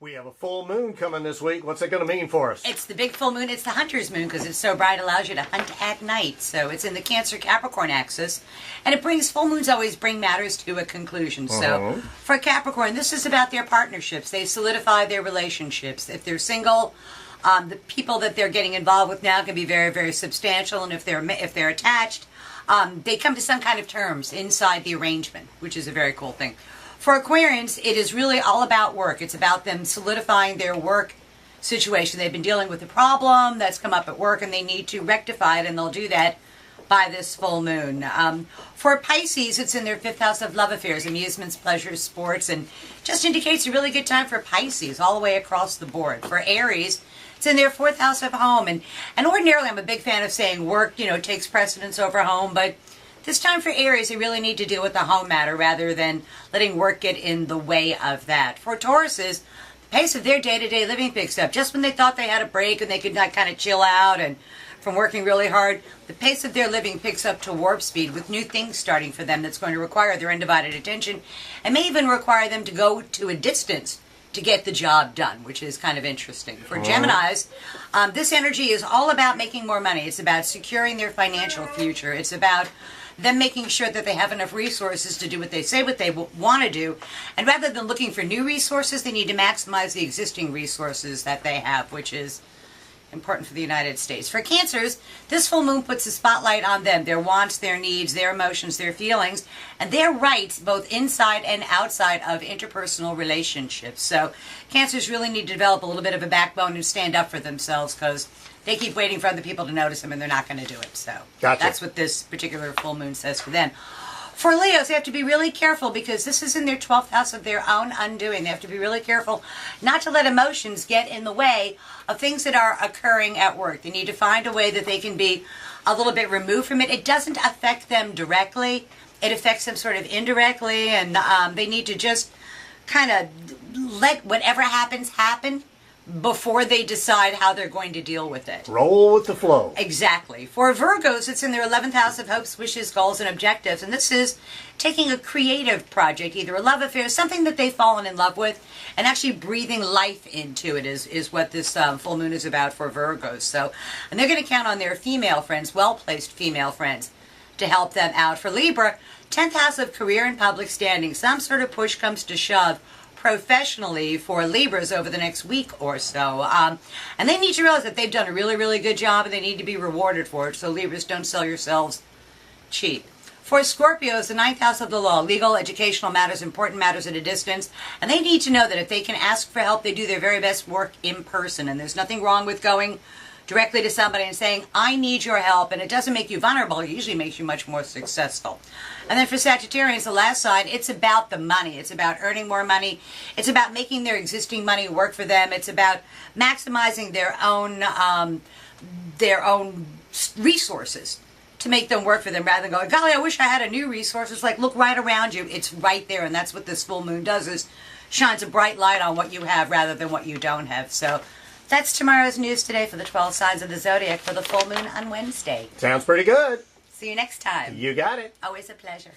We have a full moon coming this week. What's it going to mean for us? It's the big full moon. It's the hunter's moon because it's so bright it allows you to hunt at night. So it's in the Cancer-Capricorn axis. And it brings, full moons always bring matters to a conclusion. So for Capricorn, this is about their partnerships. They solidify their relationships. If they're single, the people that they're getting involved with now can be very, very substantial. And if they're attached, they come to some kind of terms inside the arrangement, which is a very cool thing. For Aquarians, it is really all about work. It's about them solidifying their work situation. They've been dealing with a problem that's come up at work and they need to rectify it, and they'll do that by this full moon. For Pisces, it's in their 5th house of love affairs, amusements, pleasures, sports, and just indicates a really good time for Pisces all the way across the board. For Aries, it's in their 4th house of home. And ordinarily, I'm a big fan of saying work, takes precedence over home, but this time for Aries, they really need to deal with the home matter rather than letting work get in the way of that. For Tauruses, the pace of their day-to-day living picks up. Just when they thought they had a break and they could not kind of chill out and from working really hard, the pace of their living picks up to warp speed with new things starting for them that's going to require their undivided attention and may even require them to go to a distance to get the job done, which is kind of interesting. For Geminis, this energy is all about making more money. It's about securing their financial future. It's about them making sure that they have enough resources to do what they say what they want to do. And rather than looking for new resources, they need to maximize the existing resources that they have, which is important for the United States. For Cancers, this full moon puts a spotlight on them, their wants, their needs, their emotions, their feelings, and their rights, both inside and outside of interpersonal relationships. So Cancers really need to develop a little bit of a backbone and stand up for themselves because they keep waiting for other people to notice them and they're not going to do it. So That's what this particular full moon says for them. For Leos, they have to be really careful because this is in their 12th house of their own undoing. They have to be really careful not to let emotions get in the way of things that are occurring at work. They need to find a way that they can be a little bit removed from it. It doesn't affect them directly. It affects them sort of indirectly, and they need to just kind of let whatever happens happen before they decide how they're going to deal with it. Roll with the flow. Exactly. For Virgos, it's in their 11th house of hopes, wishes, goals, and objectives. And this is taking a creative project, either a love affair, something that they've fallen in love with, and actually breathing life into it is what this full moon is about for Virgos. So, and they're going to count on their female friends, well-placed female friends, to help them out. For Libra, 10th house of career and public standing. Some sort of push comes to shove professionally for Libras over the next week or so. And they need to realize that they've done a really, really good job and they need to be rewarded for it. So Libras, don't sell yourselves cheap. For Scorpios, the 9th house of the law, legal, educational matters, important matters at a distance. And they need to know that if they can ask for help, they do their very best work in person. And there's nothing wrong with going directly to somebody and saying, I need your help. And it doesn't make you vulnerable. It usually makes you much more successful. And then for Sagittarians, the last side, it's about the money. It's about earning more money. It's about making their existing money work for them. It's about maximizing their own resources to make them work for them rather than going, golly, I wish I had a new resource. It's like, look right around you. It's right there. And that's what this full moon does, is shines a bright light on what you have rather than what you don't have. So that's tomorrow's news today for the 12 signs of the zodiac for the full moon on Wednesday. Sounds pretty good. See you next time. You got it. Always a pleasure.